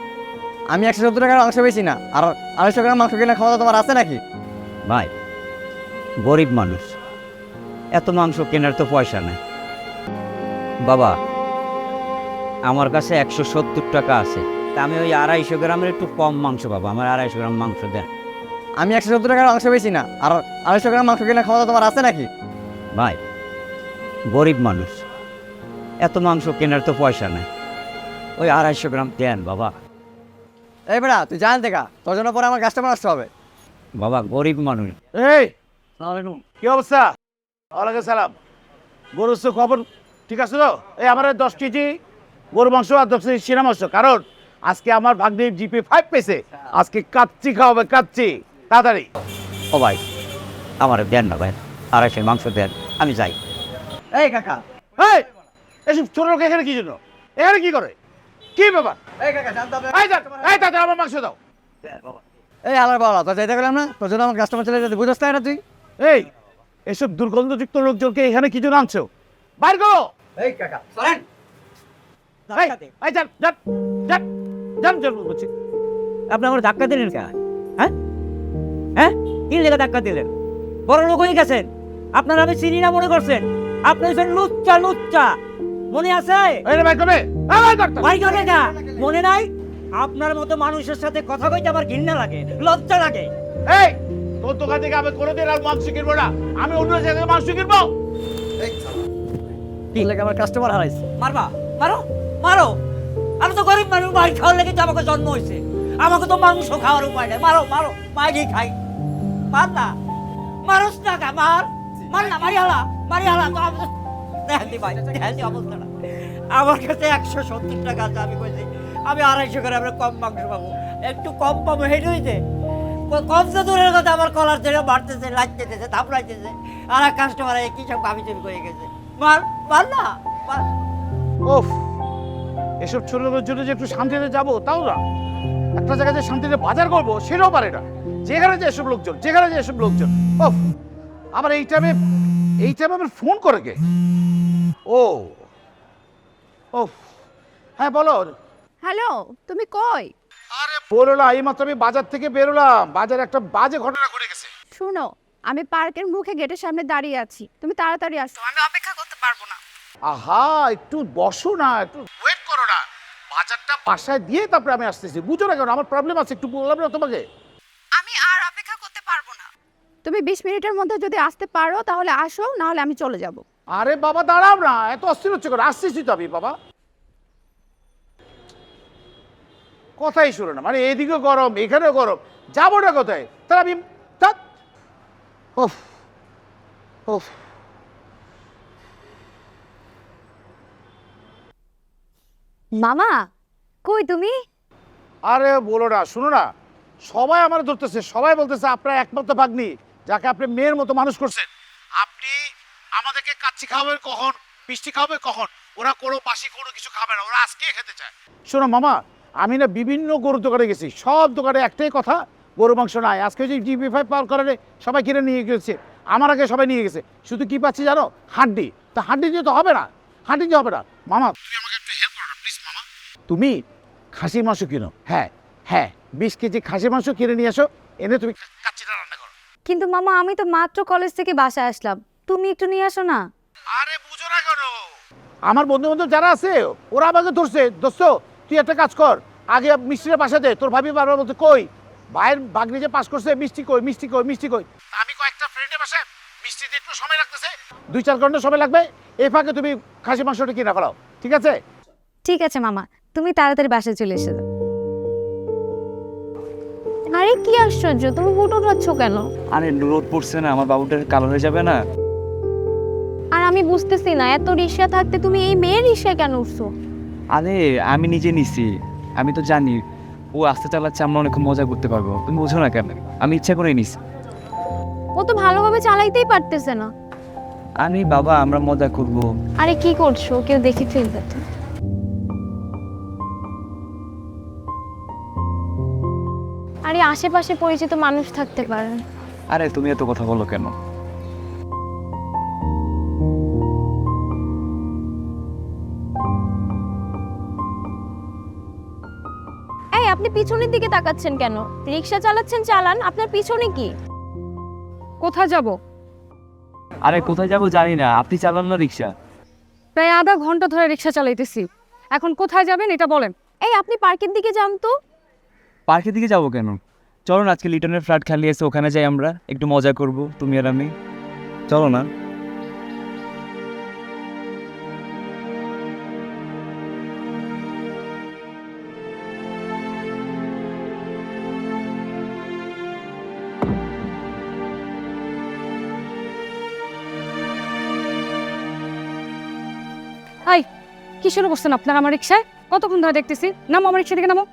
আমি 170 টাকার মাংস বেশি না, আর 250 গ্রাম মাংস কেনার ক্ষমতা তোমার আছে নাকি? ভাই, গরিব মানুষ, এত মাংস কেনার তো পয়সা নেই। বাবা, আমার কাছে 170 টাকা আছে, তা আমি ওই 250 গ্রামের একটু কম মাংস পাবো, আমার 250 গ্রাম মাংস দেন। আমি 170 টাকার মাংস বেশি না, আর 250 গ্রাম মাংস কেনার ক্ষমতা তোমার আছে নাকি? ভাই, গরিব মানুষ, এত মাংস কেনার তো পয়সা নেই, ওই 250 গ্রাম দেন বাবা। এই বেড়া, তুই জান দেখা, তোর জন্য পরে আমার কাস্টমার আসতে হবে। বাবা, গরিব মানুষ। এই কি অবস্থা? ওয়ালাইকুম সালাম। গরুর তো খবর ঠিক আছে তো? এই আমার 10 কেজি গরু মাংস আর 10 কেজি সিনা মাংস, কারণ আজকে আমার ভাগ্নির জিপি 5 পেয়েছে, আজকে কাচ্চি খাওয়াবে, কাচ্চি। তাড়াতাড়ি। ও ভাই, আমার দেন না ভাই, 250 মাংস দেন, আমি যাই। এই কাকা, এই এসব ছোট লোক এখানে কি জন্য? এখানে কি করে? কি ব্যাপার? এই কাকা জানতে হবে। এই যান, এই তাতে আমার মাংস দাও। এই আলার বাবা, তোর যাইতে গেলাম না, তোর জন্য আমার কাস্টমার চলে যেতে বুঝতে না তুই? এই এসব দুর্গন্ধযুক্ত লোকজনকে এখানে কি জন্য আনছো? বাইর করো। এই কাকা চলেন। এই এই যান যান যান যান যান বলছি। আপনি আমার ধাক্কা দিলেন কেন? হ্যাঁ হ্যাঁ, কি লেগে ধাক্কা দিলেন? বড় লোক হয়ে গেছেন, আপনারা আমি চিনি না মনে করছেন? আপনি হচ্ছেন লুচ্চা, লুচ্চা, মনে আছে? এই রে ভাই কবে? এই ভাই করতে। ভাই করে না, মনে নাই? আপনার মতো মানুষের সাথে কথা কইতে আমার ঘৃণা লাগে, লজ্জা লাগে। এই তোর দোকান থেকে আমি কোনোদিন আর মাংস কিনবো না, আমি অন্য জায়গায় মাংস কিনবো। কি লাগে আমার কাস্টমার হারাইছে? মারবা, মারো মারো, আমি তো গরিব মানুষ, মাছ খাওয়ার লেগে তো আমাকে জন্ম হয়েছে, আমাকে তো মাংস খাওয়ার উপায় নেই। মারো মারো, মাইরি খাই, মার না, মারস না কা, মার মার না, মারি হালা তো দেখেন দি ভাই, দেখেন দি অবস্থাটা। আমার কাছে 170 টাকা আছে, আমি কইছি আমি 250 করে আমরা কম মাংস পাবো, একটু কম পাবো, হেঁটে হইতে কম তো দূরের কথা, আমার কলার ধরে মারতেছে, লাইতেছে, থাপড়াইতেছে, আর এক কাস্টমার কি সব কামি চুরি করে গেছে। মার মার না, মার। ওফ, এসব ছোট লোকের জন্য যে একটু শান্তিতে যাবো তাও না, একটা জায়গায় যে শান্তিতে বাজার করবো সেটাও পারে না, যেখানে যে এসব লোকজন। ওফ, আবার এই টাইমে আমার ফোন করে কে? ও ওফ, হ্যাঁ বলো। হ্যালো, তুমি কই? আরে বলো না, এই মাত্র আমি বাজার থেকে বেরোলাম, বাজারে একটা বাজে ঘটনা ঘটে গেছে। শুনো, আমি পার্কের মুখে গেটের সামনে দাঁড়িয়ে আছি, তুমি তাড়াতাড়ি আসো, আমি অপেক্ষা করতে পারবো না। আহা, একটু বসো না, একটু ওয়েট করো না, বাজারটা বাসায় দিয়ে তারপরে আমি আসতেছি। বুঝো না কেন, আমার প্রবলেম আছে, একটু বললাম না তোমাকে। আমি আর অপেক্ষা করতে পারবো না। তুমি 20 মিনিটের মধ্যে যদি আসতে পারো তাহলে আসো, না হলে আমি চলে যাব। আরে বাবা দাঁড়াও না, এত অস্থির হচ্ছে করে, আসতেছি তো আমি বাবা। কথাই শুনো না, মানে এদিকে গরম এখানেও গরম, যাবো না কোথায়? তাহলে আমি ওফ ওফ। মামা, কই তুমি? আরে বলো না, শুনো না, সবাই আমার ধরতেছে, সবাই বলতেছে আপনার একমাত্র ভাগ্নি, যাকে আপনি মেয়ের মতো মানুষ করছেন, আপনি আমাদেরকে কাচ্চি খাওয়াবেন কখন, মিষ্টি খাওয়াবে কখন? ওরা কোনো বাসি কোনো কিছু খাবে না, ওরা আজকেই খেতে চায়। শোনো মামা, আমি না বিভিন্ন গরুর দোকানে গেছি, সব দোকানে একটাই কথা, গরু মাংস নাই। আজকে যে জিপি5 পাওয়ার কারণে সবাই কিনে নিয়ে গেছে, আমার আগে সবাই নিয়ে গেছে, শুধু কি পাচ্ছি জানো? হাড্ডি। তা হাড্ডি দিয়ে তো হবে না, হাড্ডি দিয়ে হবে না। মামা তুমি আমাকে একটু হেল্প করো না প্লিজ মামা। তুমি খাসির মাংস কিনো, হ্যাঁ হ্যাঁ, 20 কেজি খাসির মাংস কিনে নিয়ে এসো, এনে তুমি কাচ্চিটা রান্না করো। কিন্তু মামা, আমি তো মাত্র কলেজ থেকে বাসায় আসলাম, তুমি একটু নিয়ে আসো না। আরে বুঝো না কেন, আমার বন্ধু বান্ধব যারা আছে ওরা আমাকে ধরছে, দোস্ত তুই একটা কাজ কর, আগে মিষ্টির পাশে দে। তোর ভাবি বারবার বলতে কই ভাইয়ের বাগনি যে পাস করছে, মিষ্টি কই মিষ্টি কই মিষ্টি কই। আমি কয়েকটা ফ্রেন্ডের পাশে মিষ্টি দিয়ে একটু সময় লাগতেছে, 2-4 ঘন্টা সময় লাগবে। এই ফাঁকে তুমি খাসি মাংসটা কিনা ফেলাও, ঠিক আছে? ঠিক আছে মামা, তুমি তাড়াতাড়ি বাসায় চলে এসে দাও। আরে কি আশ্চর্য, তুমি হুট উঠাচ্ছ কেন? আরে রোদ পড়ছে না, আমার বাবুটার কালো হয়ে যাবে না। আর আমি বুঝতেছি না, এত রিক্সা থাকতে তুমি এই মেয়ের রিক্সায় কেন উঠছো? আরে আমি নিজে নিছি, আমি তো জানি ও আস্তে চালাচ্ছে, আমরা অনেক মজা করতে পারবো। তুমি বোঝো না কেন? আমি ইচ্ছা করে নিছি। ও তো ভালোভাবে চালাইতেই পারতেছে না। আমি বাবা আমরা মজা করব। আরে কি করছো, কেউ দেখে ফেলবে তো। আরে আশেপাশে পরিচিত মানুষ থাকতে পারে। আরে তুমি এত কথা বলো কেন? এই আপনি পিছনের দিকে তাকাচ্ছেন কেন? রিক্সা চালাচ্ছেন চালান, আপনার পিছনে কি? কোথায় যাব? আরে কোথায় যাবো জানি না, আপনি চালান না রিক্সা। প্রায় আধা ঘন্টা ধরে রিক্সা চালাইতেছি, এখন কোথায় যাবেন এটা বলেন। এই আপনি পার্কের দিকে যান তো। পার্কের দিকে যাবো কেন? চলো না, আজকে লিটনের ফ্ল্যাট খালি আছে, ওখানে যাই, আমরা একটু মজা করব তুমি আর আমি। চলো না। হাই, কি শুরু করছেন আপনার আমার রিক্সায়? কতক্ষণ ধরে দেখতেছি, নামো আমার রিক্সা থেকে নামো।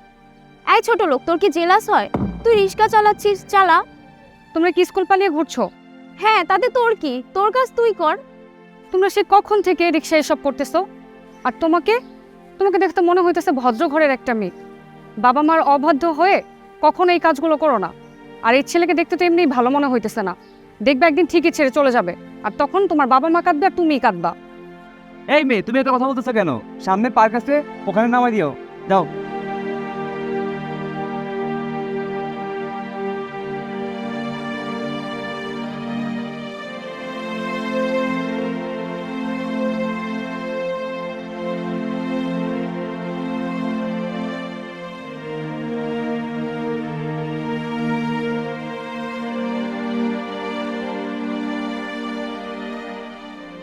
এই ছোট লোক, তোর কি জেলাস হয়? তুই রিক্সা চালাচ্ছিস, চালা। তোমরা কি স্কুল পালিয়ে ঘুরছো? হ্যাঁ, তাতে তোর কি? তোর কাজ তুই কর। তোমরা সে কখন থেকে রিক্সায় এসব করতেছো? আর তোমাকে তোমাকে দেখতে মনে হইতেছে ভদ্র ঘরের একটা মেয়ে। বাবা মার অবাধ্য হয়ে কখনো এই কাজগুলো করো না। আর এই ছেলেকে দেখতে তো এমনি ভালো মনে হইতেছে না, দেখবে একদিন ঠিকই ছেড়ে চলে যাবে, আর তখন তোমার বাবা মা কাঁদবে আর তুমিই কাঁদবা। এই মেয়ে, তুমি এত কথা বলতেছো কেন? সামনে পার্ক আছে, ওখানে নামাই দিও, যাও।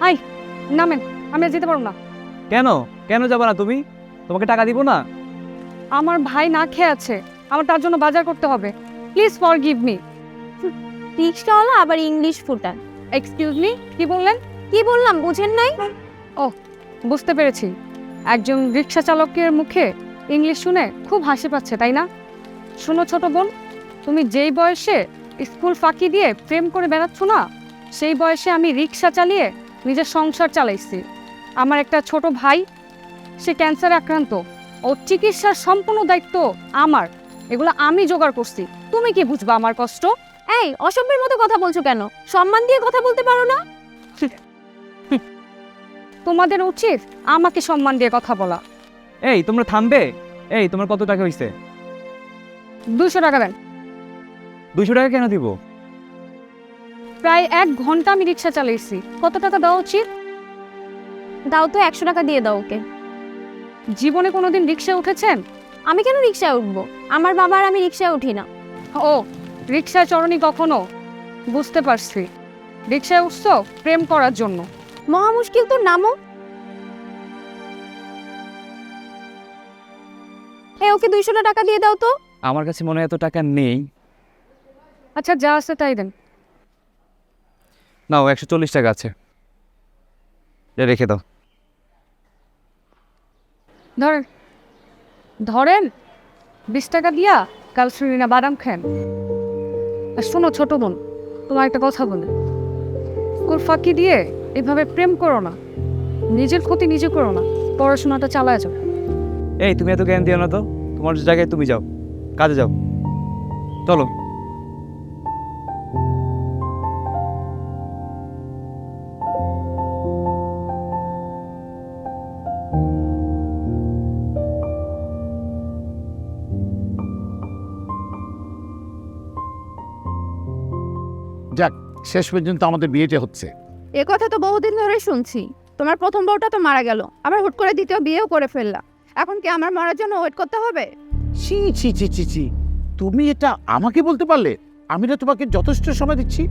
হাই, নামেন, আমি আর যেতে পারবো না। কেন কেন যাবো না তুমি? তোমাকে টাকা দিব না? আমার ভাই না খেয়ে আছে, আমার তার জন্য বাজার করতে হবে। Please forgive me. রিক্সাওয়ালা আবার ইংলিশ ফুটান। এক্সকিউজ মি, কি বললেন? কি বললাম বুঝেন নাই? ও, বুঝতে পেরেছি, একজন রিক্সা চালকের মুখে ইংলিশ শুনে খুব হাসি পাচ্ছে, তাই না? শোনো ছোট বোন, তুমি যেই বয়সে স্কুল ফাঁকি দিয়ে প্রেম করে বেড়াচ্ছ না, সেই বয়সে আমি রিক্সা চালিয়ে নিজের সংসার চালাইছি। আমার একটা ছোট ভাই, সে ক্যান্সারে আক্রান্ত, ওর চিকিৎসার সম্পূর্ণ দায়িত্ব আমার। এগুলো আমি জোগাড় করছি, তুমি কি বুঝবা আমার কষ্ট? এই অসভ্যের মতো কথা বলছো কেন? সম্মান দিয়ে কথা বলতে পারো না? তোমাদের উচিত আমাকে সম্মান দিয়ে কথা বলা। এই তোমরা থামবে? এই তোমার কত টাকা হইছে? 200 টাকা দেন। 200 টাকা কেন দিব? প্রায় 1 ঘন্টা আমি রিক্সা চালিয়েছি, কত টাকা দেওয়া উচিত? দাও তো, 100 টাকা দিয়ে দাও ওকে। জীবনে কোনোদিন রিক্সায় উঠেছেন? আমি কেন রিক্সায় উঠবো? আমার বাবা আর আমি রিক্সায় উঠি না। ও, রিক্সায় চড়নি কখনো? বুঝতে পারছি, রিক্সায় উঠছো প্রেম করার জন্য। মহা মুশকিল, তোর নামও। এই ওকে 200 টাকা দিয়ে দাও তো। আমার কাছে মনে হয় এত টাকা নেই। আচ্ছা, যা আছে তাই দেন। নাও, 140 টাকা আছে, এটা রেখে দাও। ধরেন ধরেন, 20 টাকা দিয়া কাল শুনি বাদাম খান। আর শোনো ছোট বোন, তোমার একটা কথা বলে, স্কুল ফাঁকি দিয়ে এভাবে প্রেম করো না, নিজের ক্ষতি নিজে করো না, পড়াশোনাটা চালায় যাও। এই তুমি এত জ্ঞান দিও না তো, তোমার জায়গায় তুমি যাও, কাজে যাও, চলো। যাক, শেষ পর্যন্ত আমাদের বিয়েটা হচ্ছে। এ কথা তো বহুদিন ধরে শুনছি, তোমার প্রথম বউটা তো মারা গেল, আবার হুট করে দ্বিতীয় বিয়েও করে ফেললা। এখন কি আমার মরার জন্য ওয়েট করতে হবে? ছি ছি ছি ছি ছি, তুমি এটা আমাকে বলতে পারলে? আমি না তোমাকে যথেষ্ট সময় দিচ্ছি।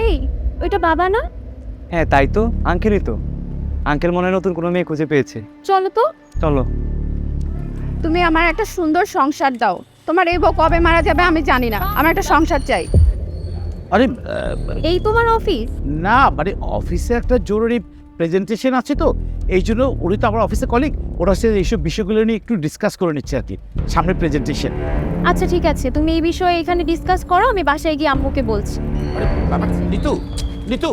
এই ওইটা বাবা না? হ্যাঁ তাই তো, আঙ্কেলই তো। আঙ্কেল মনে হয় নতুন কোনো মেয়ে খুঁজে পেয়েছে। চলো তো। চলো। তুমি আমার একটা সুন্দর সংসার দাও। তোমার এই বউ কবে মারা যাবে আমি জানি না, আমার একটা সংসার চাই। আরে এই তোমার অফিস? না মানে অফিসে একটা জরুরি প্রেজেন্টেশন আছে তো, এই জন্য উনি তো আমার অফিসে কলিগ, ওরা সে এইসব বিষয়গুলো নিয়ে একটু ডিসকাস করে নিচ্ছে আর কি, সামনে প্রেজেন্টেশন। আচ্ছা ঠিক আছে, তুমি এই বিষয়ে এখানে ডিসকাস করো, আমি বাসায় গিয়ে আম্মুকে বলছি। আরে বাবা, নিতু নিতু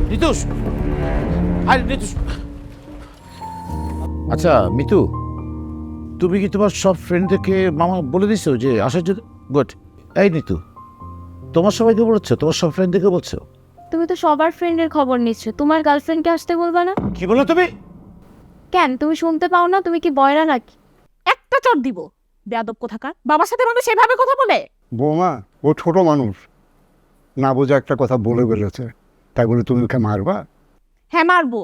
নিতু, আরে নিতু। আচ্ছা মিতু, তুমি কি তোমার সব ফ্রেন্ডদেরকে মামা বলে দিছো যে আসার জন্য? গুড। এই নিতু, তোমার সবাইকে বলছো? তোমার সব ফ্রেন্ডদেরকে বলছো? তুমি তো সবার ফ্রেন্ডের খবর নিচ্ছ, তোমার গার্লফ্রেন্ডকে আসতে বলবা না? কি বলো তুমি? কেন, তুমি শুনতে পাও না? তুমি কি বয়রা নাকি? একটা চট দিব, বেয়াদব কোথাকার। বাবার সাথে মানুষ এভাবে কথা বলে? বৌমা, ও ছোট মানুষ, না বোঝা একটা কথা বলে বেরোছে, তাই বলে তুমি ওকে মারবা? হ্যাঁ মারবো।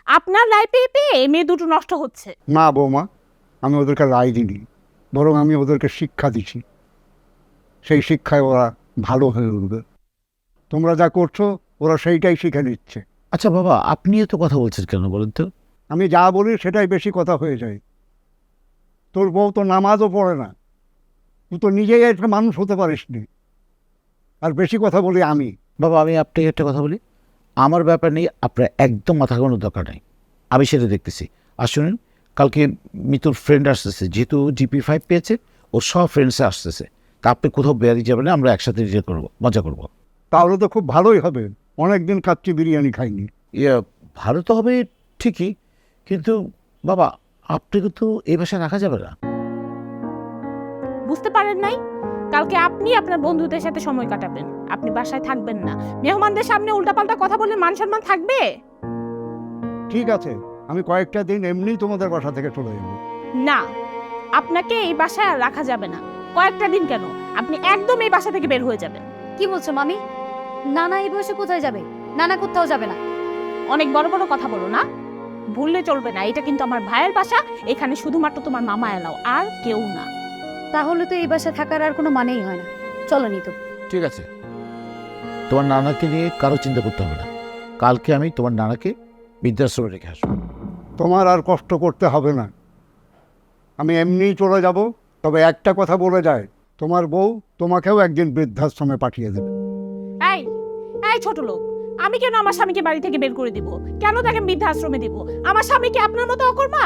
আপনার লাইফে পেয়ে মেয়ে দুটো নষ্ট হচ্ছে। না বৌমা, আমি ওদেরকে রায় দিইনি, বরং আমি ওদেরকে শিক্ষা দিচ্ছি। সেই শিক্ষায় ওরা ভালো হয়ে উঠবে। তোমরা যা করছো ওরা সেইটাই শিখে নিচ্ছে। আচ্ছা বাবা, আপনিও তো কথা বলছেন কেন বলেন তো? আমি যা বলি সেটাই বেশি কথা হয়ে যায়। তোর বউ তো নামাজও পড়ে না, তুই তো নিজেই একটা মানুষ হতে পারিস নি, আর বেশি কথা বলি আমি। বাবা আমি আপনাকে একটা কথা বলি, আমার ব্যাপার নিয়ে আপনার একদম মাথা ঘামানোর দরকার নেই, আমি সেটা দেখতেছি। আর শুনুন, কালকে মিতুর ফ্রেন্ড আসতেছে, যেহেতু GP5 পেয়েছে, ওর সব ফ্রেন্ডসে আসতেছে, তা আপনি কোথাও বেরিয়ে যাবেন না, আমরা একসাথে নিজে করবো, মজা করবো। তাহলে তো খুব ভালোই হবে, অনেক দিন খাচ্ছি বিরিয়ানি খাইনি। ইয়ে, ভালো তো হবে ঠিকই, কিন্তু বাবা আপনাকে তো এই বাসায় রাখা যাবে না। বুঝতে পারেন নাই? কালকে আপনি আপনার বন্ধুদের সাথে সময় কাটাবেন, আপনি বাসায় থাকবেন না। মেহমানদের সামনে উল্টাপাল্টা কথা বললে মান সম্মান থাকবে? ঠিক আছে, আমি কয়েকটা দিন এমনিই তোমাদের বাসা থেকে চলে যাবো। না, আপনাকে এই বাসায় আর রাখা যাবে না। কয়েকটা দিন কেন, আপনি একদম এই বাসা থেকে বের হয়ে যাবেন। কি বলছো মামি? নানা এই বয়সে কোথায় যাবে? নানা কোথাও যাবে না। অনেক বড় বড় কথা বলো না, ভুললে চলবে না। এটা কিন্তু আমার ভাইয়ের বাসা, এখানে শুধুমাত্র তোমার মামা এলাও, আর কেউ না। তাহলে তো এই বাসায় থাকার আর কোনো মানেই হয় না। চলো নিতু। ঠিক আছে, তোমার নানাকে নিয়ে কারো চিন্তা করতে হবে না, কালকে আমি তোমার নানাকে বৃদ্ধাশ্রমে রেখে আসবো। তোমার আর কষ্ট করতে হবে না, আমি এমনিই চলে যাব। তবে একটা কথা বলে যায়, তোমার বউ তোমাকেও একদিন বৃদ্ধাশ্রমে পাঠিয়ে দেবে। এই এই ছোট লোক, আমি কেন আমার স্বামীকে বাড়ি থেকে বের করে দিব? কেন তাকে বৃদ্ধাশ্রমে দিব? আমার স্বামী কি আপনার মতো অকর্মা?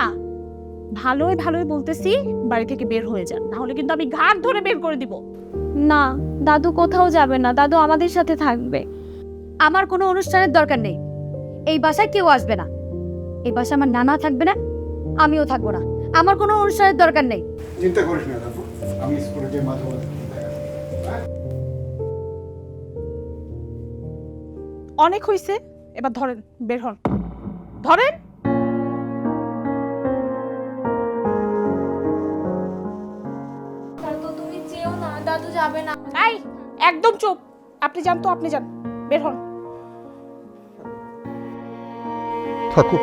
ভালোই ভালোই বলতেছি, বাড়ি থেকে বের হয়ে যান, না হলে কিন্তু আমি ঘাট ধরে বের করে দিব। না, দাদু কোথাও যাবে না, দাদু আমাদের সাথে থাকবে। আমার কোনো অনুষ্ঠানের দরকার নেই, এই বাসায় কেউ আসবে না। এই বাসায় আমার নানা থাকবে না, আমিও থাকবো না। আমার কোনো অনুষ্ঠানের দরকার নেই। চিন্তা করিস না দাদু, আমি স্কুলে গিয়ে মাঝে মাঝে অনেক হইছে, এবার ধরেন, বের হন, ধরেন। দাদু তুমি যেও না, দাদু যাবে না। এই একদম চুপ, আপনি যান তো, আপনি যান, বের হন। থাকো।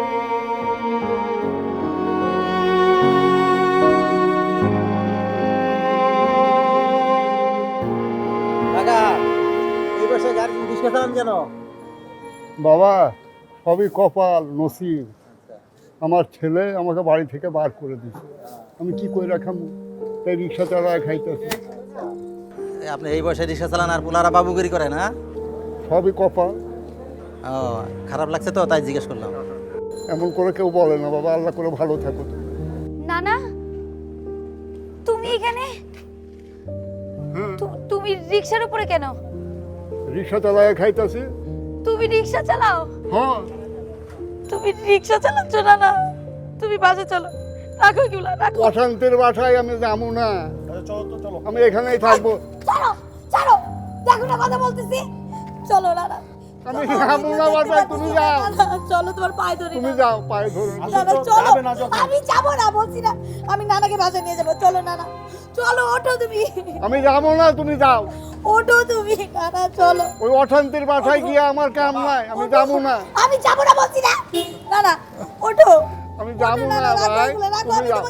কাকা, এই বয়সে গাড়ি রিক্সা চালান কেন? বাবা, সবই কপাল নসিব। আমার ছেলে আমাকে বাড়ি থেকে বার করে দিয়েছে, আমি কি করে রাখাম, তাই রিক্সা চালায় খাইতেছি। আপনি এই বয়সে রিক্সা চালান আর পোলারা বাবুগিরি করে না? সবই কপাল। ও, খারাপ লাগছে তো তাই জিজ্ঞেস করলাম। এমন করে কেউ বলে না বাবা, আল্লাহ করে ভালো থাকো। নানা, তুমি এখানে? তুমি রিকশার উপরে কেন? রিক্সা চালায় খাইতেছি। তুমি রিকশা চালাও? হ্যাঁ। তুমি রিকশা চালাচ্ছ না? তুমি বাসে চলো, রাখো এগুলা, রাখো। অশান্তির বাসায় আমি যাবো না, আমি এখানেই থাকবো। চলো চলো, দেখো না কথা বলতেছি। চলো নানা, আমি যাবো না বাসায়, তুমি যাও, চলো তোমার পায়ে ধরি তুমি যাও, পায়ে ধরুন। আসো তো, যাবে না যখন। আমি যাবো না বলছি না, আমি নানাকে বাসায় নিয়ে যাবো। চলো নানা, চলো ওঠো তুমি, আমি যাবো না, তুমি যাও। ওঠো তুমি নানা, চলো। ওই অশান্তির বাসায় গিয়ে আমার কাম নাই, আমি যাবো না, আমি যাবো না বলছি না, নানা ওঠো। আমি যাবো না ভাই, তুমি যাও,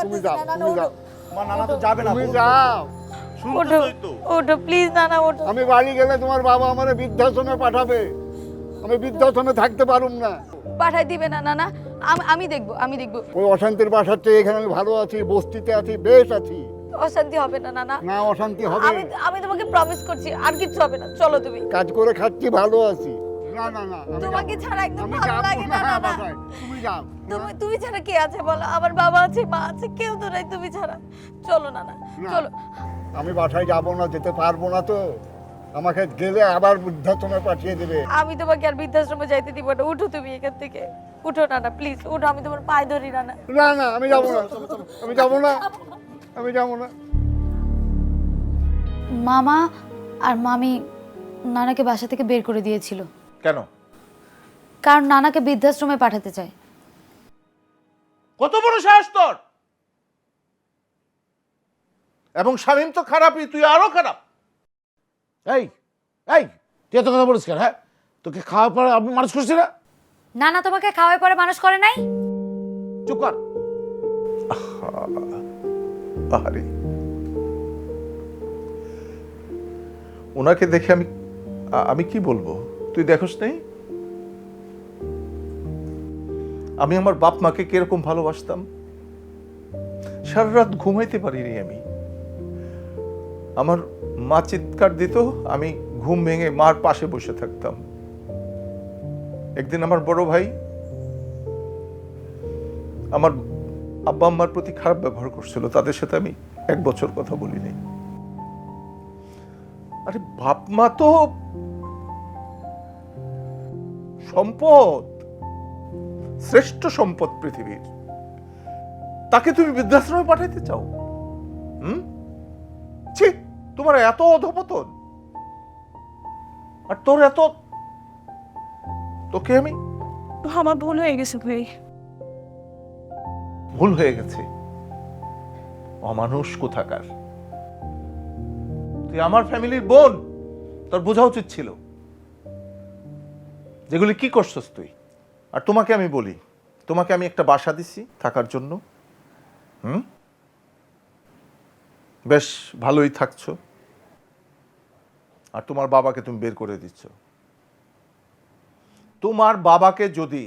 তুমি যাও, তুমি যাও, মা নানা তো যাবে না, তুমি যাও। ওঠো ওঠো প্লিজ নানা, ওঠো। আমি বাড়ি গেলে তোমার বাবা আমার বৃদ্ধাশ্রমে পাঠাবে, আমি বৃদ্ধাশ্রমে থাকতে পারুম না। পাঠাই দিবে না নানা, আমি দেখবো, আমি দেখবো। ওই অশান্তির বাসার চেয়ে এখানে আমি ভালো আছি, বস্তিতে আছি, বেশ আছি। অশান্তি হবে না নানা, না অশান্তি হবে, আমি তোমাকে প্রমিস করছি আর কিচ্ছু হবে না। চলো তুমি, কাজ করে খাচ্ছি, ভালো আছি। না না না, আমি তোমাকে যাবো। ছাড়া একদম আমি ভালো যাবো লাগে না না নানা। বাসায়, তুমি যাও। তুমি ছাড়া কে আছে বলো? আমার বাবা আছে, মা আছে, কেউ তো নাই তুমি ছাড়া। চলো নানা, না। চলো। আমি বাসায় যাবো না, যেতে পারবো না তো, আমাকে গেলে আবার বৃদ্ধাশ্রমে পাঠিয়ে দেবে। আমি তোমাকে আর বৃদ্ধাশ্রমে যাইতে দিব না। উঠো তুমি এখান থেকে, উঠো নানা প্লিজ, উঠো। আমি তোমার পায়ে ধরি নানা। না না, আমি যাবো না, আমি যাবো না, আমি যাবো না। মামা আর মামি নানাকে বাসা থেকে বের করে দিয়েছিল, কেন? কারণ নানাকে বৃদ্ধাশ্রমে পাঠাতে চায়। কত বড় সাহস তোর! এবং শামীম তো খারাপই, তুই আরো খারাপ। এই এই তুই এত কথা বলিস কেন? হ্যাঁ, তোকে খাওয়ার পরে আমি মানুষ করছি না? নানা তোমাকে খাওয়াই পরে মানুষ করে নাই? চুপ কর। আরে ওনাকে দেখে আমি কি বলবো? তুই দেখোস নাই আমি আমার বাপ মাকে কিরকম ভালোবাসতাম? সারা রাত ঘুমাইতে পারিনি আমি। আমার মা চিৎকার দিত, আমি ঘুম ভেঙে মার পাশে বসে থাকতাম। একদিন আমার বড় ভাই আমার আব্বা আম্মার প্রতি খারাপ ব্যবহার করছিল, তাদের সাথে আমি 1 বছর কথা বলিনি। আরে বাপ মা তো সম্পদ, শ্রেষ্ঠ সম্পদ পৃথিবীর, তাকে তুমি বৃদ্ধাশ্রমে পাঠাইতে চাও? ছি, তোমার এত অধপতন, আর তোর এত, তোকে আমি, আমার ভুল হয়ে গেছে ভাই। ভুল হয়ে গেছে? অমানুষ কোথাকার! তুই আমার ফ্যামিলির বোন, তোর বোঝা উচিত ছিল যেগুলি কি করছস তুই। আর তোমাকে আমি বলি, তোমাকে আমি একটা বাসা দিছি থাকার জন্য, বেশ ভালোই থাকছো, আর তোমার বাবাকে তুমি বের করে দিচ্ছ। তোমার বাবাকে যদি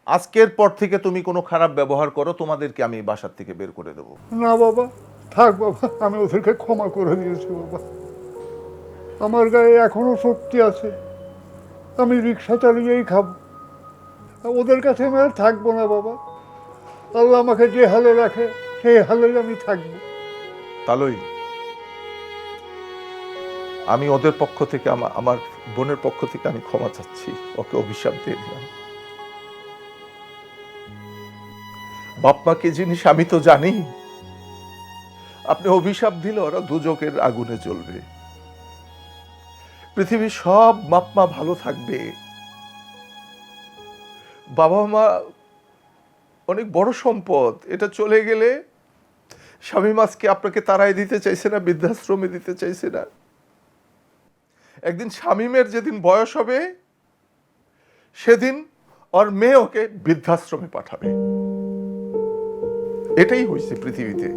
আজকের পর থেকে তুমি কোনো খারাপ ব্যবহার করো, তোমাদেরকে আমি বাসার থেকে বের করে দেবো। না বাবা, থাক বাবা, আমি ওদেরকে ক্ষমা করে দিয়েছি বাবা। আমার গায়ে এখনো শক্তি আছে, আমি রিক্সা চালিয়েই খাবো। ওদের কাছে আমি আর থাকবো না বাবা। আল্লাহ আমাকে যে হালে রাখে সেই হালেই আমি থাকবো। তাহলেই আমি ওদের পক্ষ থেকে, আমার বোনের পক্ষ থেকে আমি ক্ষমা চাচ্ছি, ওকে অভিশাপ দিয়ে দিলাম। বাপ মা কি জিনিস আমি তো জানি, আপনি অভিশাপ দিলে ওরা দুজকের আগুনে জ্বলবে। পৃথিবীর সব বাপ মা ভালো থাকবে, বাবা মা অনেক বড় সম্পদ, এটা চলে গেলে স্বামী মাসকে আপনাকে তাড়াই দিতে চাইছে না, বৃদ্ধাশ্রমে দিতে চাইছে না। একদিন শামীমের যেদিন বয়স হবে সেদিন ওর মেয়ে ওকে বৃদ্ধাশ্রমে পাঠাবে। এটাই হয়েছে পৃথিবীতে,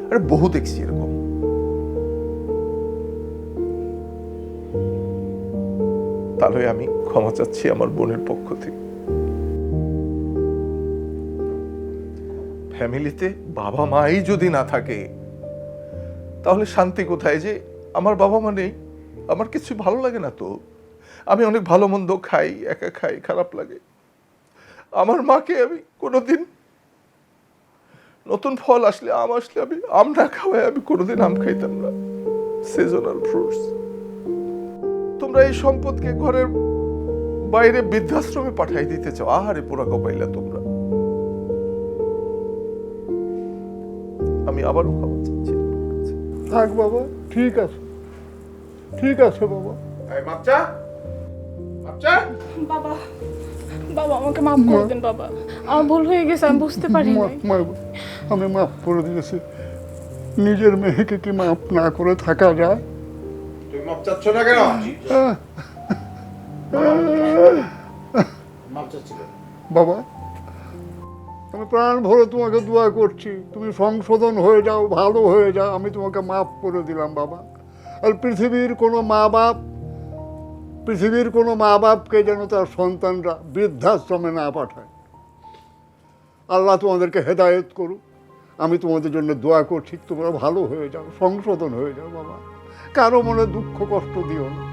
আরে বহু দেখছি এরকম। তাহলে আমি ক্ষমা চাচ্ছি আমার বোনের পক্ষ থেকে। ফ্যামিলিতে বাবা মাই যদি না থাকে তাহলে শান্তি কোথায়? যে আমার বাবা মা নেই, আমার কিছু ভালো লাগে না তো। আমি অনেক ভালো মন্দ খাই, একা খাই, খারাপ লাগে। আমার মাকে আমি কোনোদিন নতুন ফল আসলে, আম আসলে আমি আম না খাওয়াই আমি কোনোদিন আম খাইতাম না, সিজনাল ফ্রুটস। তোমরা এই সম্পদকে ঘরের বাইরে বৃদ্ধাশ্রমে পাঠাই দিতে চাও। আহারে পোড়া কপাইলা তোমরা। আমি আবারও ক্ষমা চাচ্ছি। থাক বাবা, ঠিক আছে, ঠিক আছে বাবা। এই বাচ্চা, বাচ্চা বাবা বাবা আমাকে মাফ করে দেন বাবা, আমার ভুল হয়ে গেছে, আমি বুঝতে পারি নাই। আমি মাফ করে দিয়েছি। নিজের মেয়েকে কি মাফ না করে থাকা যায়? তুমি মাপ চাচ্ছ না কেন? মাপ চাচ্ছি কেন? বাবা, আমি প্রাণ ভরে তোমাকে দোয়া করছি, তুমি সংশোধন হয়ে যাও, ভালো হয়ে যাও। আমি তোমাকে মাফ করে দিলাম বাবা। আর পৃথিবীর কোনো মা বাপকে যেন তার সন্তানরা বৃদ্ধাশ্রমে না পাঠায়। আল্লাহ তোমাদেরকে হেদায়েত করুক। আমি তোমাদের জন্য দোয়া করছি, তোমরা ভালো হয়ে যাও, সংশোধন হয়ে যাও বাবা। কারো মনে দুঃখ কষ্ট দিও না।